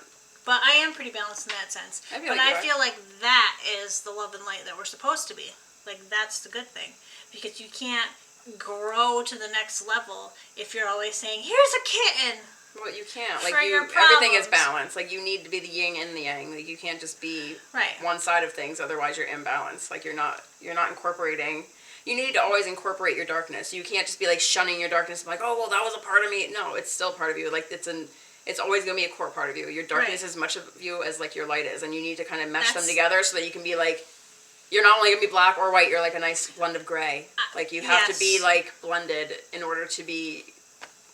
But I am pretty balanced in that sense. I feel but like you I are. feel like that is the love and light that we're supposed to be. Like that's the good thing, because you can't grow to the next level if you're always saying, "Here's a kitten." Well, you can't. Like For your everything is problems. balanced. Like you need to be the yin and the yang. Like you can't just be Right. one side of things. Otherwise, you're imbalanced. Like you're not incorporating. You need to always incorporate your darkness. You can't just be like shunning your darkness. Like, oh well, that was a part of me. No, it's still part of you. Like it's always gonna be a core part of you. Your darkness Right. is as much of you as like your light is, and you need to kind of mesh them That's- together so that you can be like. You're not only gonna be black or white. You're like a nice blend of gray. Like you have to be yes. like blended in order to be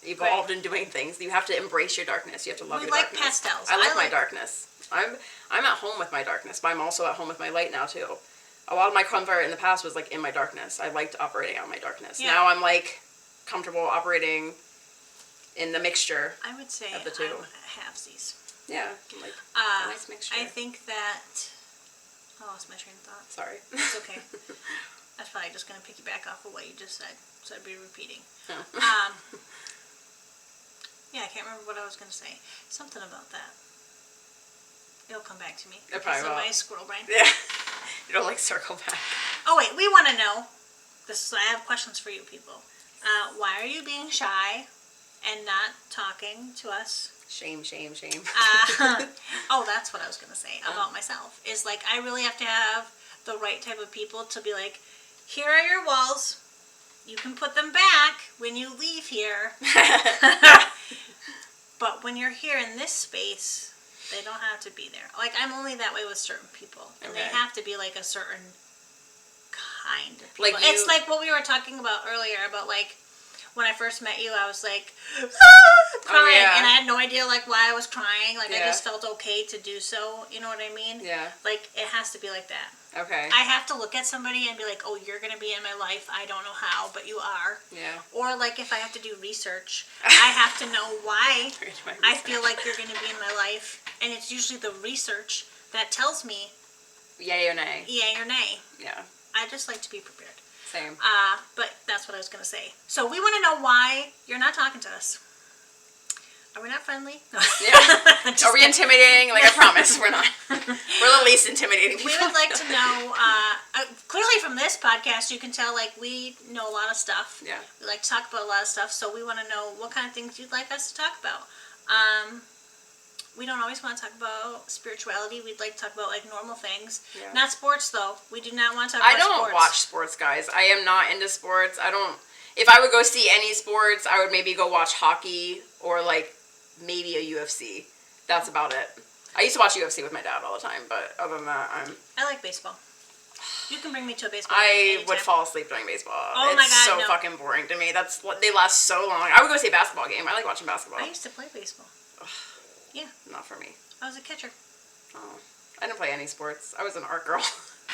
evolved in doing things. You have to embrace your darkness. You have to love We your like darkness. pastels. I like I my like- darkness. I'm at home with my darkness, but I'm also at home with my light now too. A lot of my comfort in the past was like in my darkness. I liked operating out of my darkness. Yeah. Now I'm like comfortable operating in the mixture. I would say Of the two. I'm halvesies. Yeah, like a nice mixture. I think that. I lost my train of thought. Sorry. It's okay. I was probably just going to piggyback off of what you just said, so I'd be repeating. Oh. Yeah, I can't remember what I was going to say. Something about that. It'll come back to me. It probably because of will. my squirrel brain. Yeah. You don't like circle back. Oh wait, we want to know. I have questions for you people. Why are you being shy and not talking to us? Shame, shame, shame. Oh, that's what I was going to say about myself. Is like I really have to have the right type of people to be like, here are your walls. You can put them back when you leave here. But when you're here in this space, they don't have to be there. Like I'm only that way with certain people, and they Okay. have to be like a certain kind of people. Like you- It's like what we were talking about earlier about like when I first met you, I was like crying, yeah. and I had no idea like why I was crying. Like I Yeah. just felt okay to do so. You know what I mean? Yeah. Like it has to be like that. Okay. I have to look at somebody and be like, oh, you're gonna be in my life. I don't know how, but you are. Yeah. Or like if I have to do research, I have to know why I feel like you're gonna be in my life, and it's usually the research that tells me Yay or nay. yay or nay. Yeah. I just like to be prepared. Same. But that's what I was going to say. So we want to know why you're not talking to us. Are we not friendly? No. Yeah. Are we intimidating? Like, I promise, we're not. We're the least intimidating people. We would like to know, clearly from this podcast, you can tell, like, we know a lot of stuff. Yeah. We like to talk about a lot of stuff, so we want to know what kind of things you'd like us to talk about. We don't always want to talk about spirituality. We'd like to talk about, like, normal things. Yeah. Not sports, though. We do not want to talk about sports. I don't watch sports, guys. I am not into sports. If I would go see any sports, I would maybe go watch hockey or, like, maybe a UFC. That's about it. I used to watch UFC with my dad all the time, but other than that, I like baseball. You can bring me to a baseball game I would anytime. fall asleep during baseball. Oh my God, so no. fucking boring to me. They last so long. I would go see a basketball game. I like watching basketball. I used to play baseball. Yeah. Not for me. I was a catcher. Oh, I didn't play any sports. I was an art girl.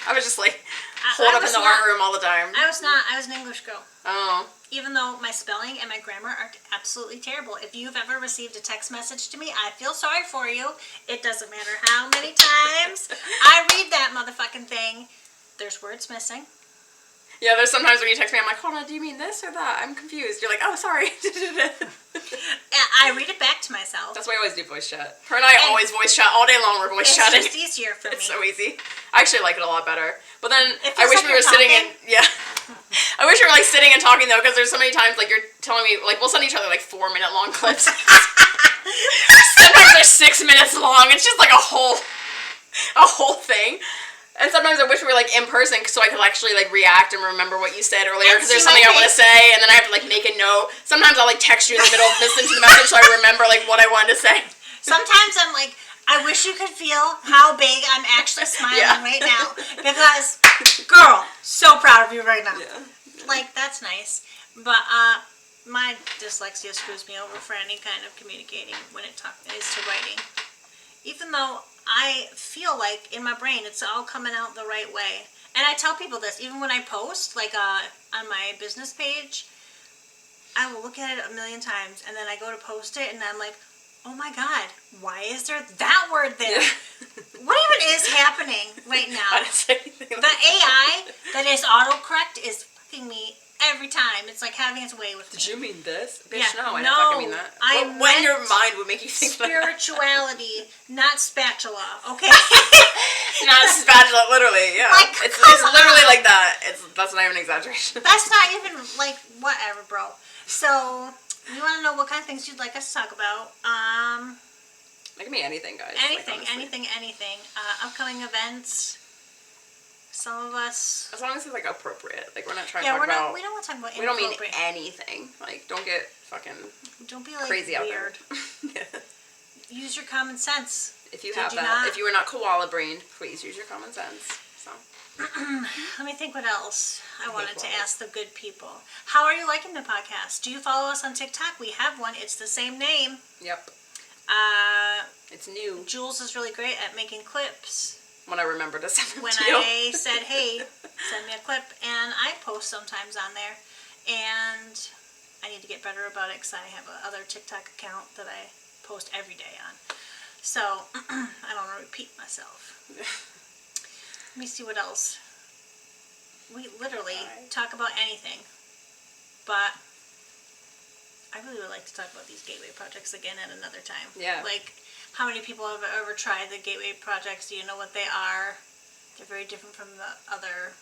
I was just like I holed up in was the not- art room all the time. I was not. I was an English girl. Oh. Even though my spelling and my grammar are absolutely terrible. If you've ever received a text message to me, I feel sorry for you. It doesn't matter how many times I read that motherfucking thing. There's words missing. Yeah, there's sometimes when you text me, I'm like, hold on, do you mean this or that? I'm confused. You're like, oh, sorry. I read it back to myself. That's why I always do voice chat. Her and I always voice chat all day long. We're voice chatting. It's just easier for me. It's so easy. I actually like it a lot better. But then It I feels wish like we were you're sitting talking. and I wish we were like sitting and talking though, because there's so many times like you're telling me like we'll send each other like 4-minute long clips. Sometimes they're 6 minutes long. It's just like a whole thing. And sometimes I wish we were like in person so I could actually like react and remember what you said earlier And because there's see my something I want to face. say and then I have to like make a note. Sometimes I'll like text you in the middle of listening to the message so I remember like what I wanted to say. Sometimes I'm like, I wish you could feel how big I'm actually smiling Yeah. right now. Because, girl, so proud of you right now. Yeah. Like, that's nice. But my dyslexia screws me over for any kind of communicating when it is to writing. Even though I feel like in my brain it's all coming out the right way. And I tell people this, even when I post, like on my business page, I will look at it a million times and then I go to post it and I'm like, oh my God, why is there that word there? What even is happening right now? I didn't say anything. The AI that is autocorrect is fucking me every time. It's like having its way with me. Did you mean this? Bitch, Yeah. no, I No, didn't fucking mean that. I when your meant mind would make you think that. Spirituality, not spatula, okay? Not spatula, literally, yeah. Like, it's come literally on. like that. That's not even an exaggeration. That's not even, like, whatever, bro. So, we want to know what kind of things you'd like us to talk about. It can be anything, guys. Anything, like, honestly. anything. Upcoming events. Some of us. As long as it's like appropriate. Like we're not trying Yeah, to talk about. we don't want to talk about We don't mean inappropriate. anything. Like don't get fucking Don't be like crazy out weird. there. Yeah. Use your common sense. If you Did have you that, not? if you were not koala brained, please use your common sense. So Let me think what else I wanted to koalas. ask the good people. How are you liking the podcast? Do you follow us on TikTok? We have one. It's the same name. yep, it's new. Jules is really great at making clips. When I remember to send them When to you. I said, hey, send me a clip, and I post sometimes on there, and I need to get better about it because I have another TikTok account that I post every day on. So, I don't want to repeat myself. Let me see what else. We literally talk about anything, but I really would like to talk about these gateway projects again at another time. Yeah. Like, how many people have ever tried the gateway projects? Do you know what they are? They're very different from the other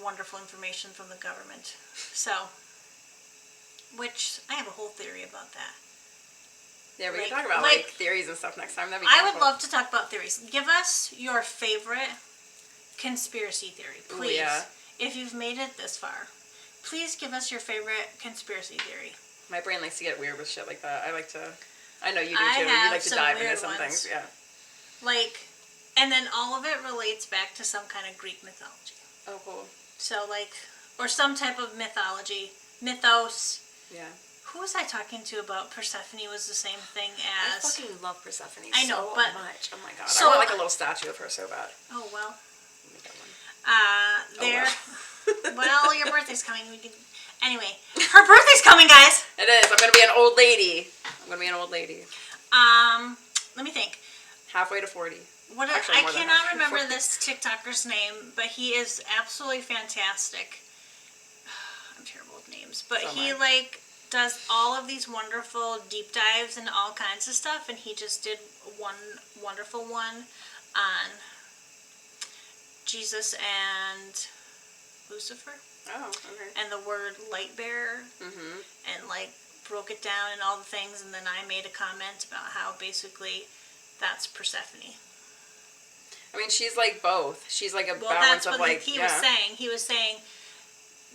wonderful information from the government. So, which I have a whole theory about that. Yeah, we like- can talk about like- like theories and stuff next time. That'd be I kinda would cool. love to talk about theories. Give us your favorite conspiracy theory, Ooh, please. yeah. If you've made it this far, please give us your favorite conspiracy theory. My brain likes to get weird with shit like that. I know you do I too. You have like to some dive into weird some ones. things. Yeah. Like, and then all of it relates back to some kind of Greek mythology. Oh, cool. So, like, or some type of mythology, mythos. Yeah. Who was I talking to about Persephone was the same thing I as... fucking love Persephone I know, so but- much. Oh my god. so- I want like a little statue of her so bad. Oh, well. Make that one. There... Oh, Well, your birthday's coming. We can... Anyway, her birthday's coming, guys! It is. I'm gonna be an old lady. Let me think. Halfway to 40. Actually, I more than cannot half. remember this TikToker's name, but he is absolutely fantastic. I'm terrible with names, but So am he I. like does all of these wonderful deep dives into all kinds of stuff, and he just did one wonderful one on Jesus and Lucifer Oh, okay. and the word light bearer, Mhm. and like broke it down and all the things, and then I made a comment about how basically that's Persephone. I mean, she's like both. She's like a Well, balance that's of what like he was saying. He was saying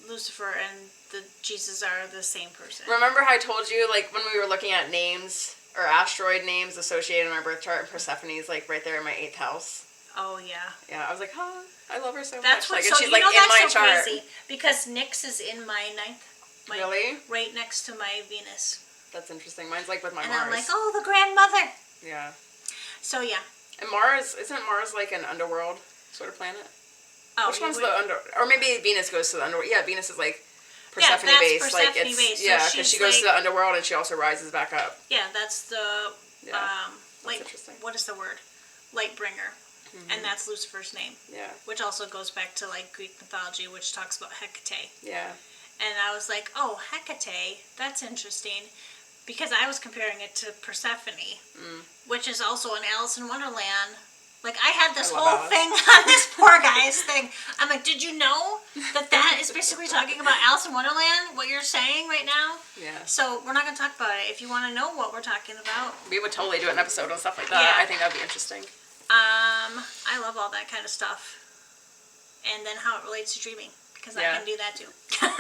Lucifer and the Jesus are the same person. Remember how I told you, like, when we were looking at names or asteroid names associated in my birth chart, and Persephone's like right there in my 8th house. Oh yeah. Yeah, I was like, huh, I love her so That's much. what. Like, So and she's you like know in that's my so chart. crazy because Nyx is in my 9th. Really? Right next to my Venus. That's interesting. Mine's like with my And Mars. I'm like, oh, the grandmother. Yeah. So yeah. And Mars, isn't Mars like an underworld sort of planet? Oh, Which one's the or maybe Venus goes to the underworld. Yeah, Venus is like Yeah, Persephone that's based. Like Persephone it's based. So yeah, because she's she goes to like- the underworld and she also rises back up. Yeah, that's the Yeah, light. interesting. What is the word? Lightbringer, and that's Lucifer's name, Yeah, which also goes back to like Greek mythology, which talks about Hecate. yeah. And I was like, oh, Hecate, that's interesting, because I was comparing it to Persephone, which is also in Alice in Wonderland. Like, I had this I love whole Alice. thing on this poor guy's thing. I'm like, did you know that is basically talking about Alice in Wonderland, what you're saying right now? Yeah. So we're not going to talk about it. If you want to know what we're talking about, We would totally do an episode on stuff like that. Yeah. I think that'd be interesting. I love all that kind of stuff. And then how it relates to dreaming, because I Yeah. can do that too.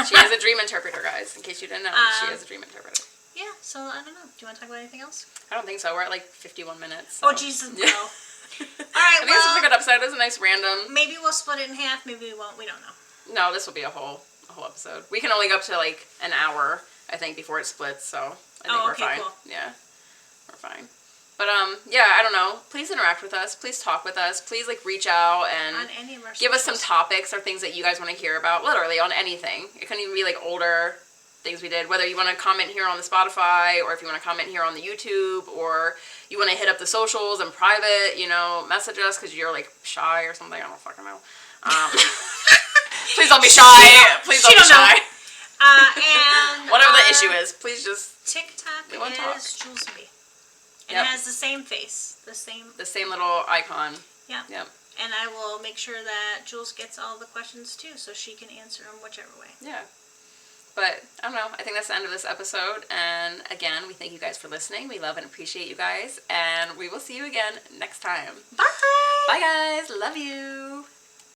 She is a dream interpreter, guys. In case you didn't know, she is a dream interpreter. Yeah, so I don't know. Do you want to talk about anything else? I don't think so. We're at like 51 minutes. Oh, so- Jesus, Yeah. no. All right, I think this was a well, good episode. It was a nice random. maybe we'll split it in half. Maybe we won't. We don't know. No, this will be a whole episode. We can only go up to like an hour, I think, before it splits. So I think we're okay, fine. cool. Yeah, we're fine. But yeah, I don't know. Please interact with us. Please talk with us. Please like reach out and On any of our give us some socials. topics or things that you guys want to hear about. Literally on anything. It couldn't even be like older things we did. Whether you want to comment here on the Spotify or if you want to comment here on the YouTube or you want to hit up the socials and private, message us because you're like shy or something. I don't fucking know. Please don't be shy. Please don't be don't know. shy. And Whatever the issue is, please just TikTok We wanna talk. is Jules and Me. And Yep. it has the same face. The same. little icon. Yeah. Yep. And I will make sure that Jules gets all the questions too, so she can answer them whichever way. Yeah. But I don't know. I think that's the end of this episode. And again, we thank you guys for listening. We love and appreciate you guys. And we will see you again next time. Bye. Bye, guys. Love you.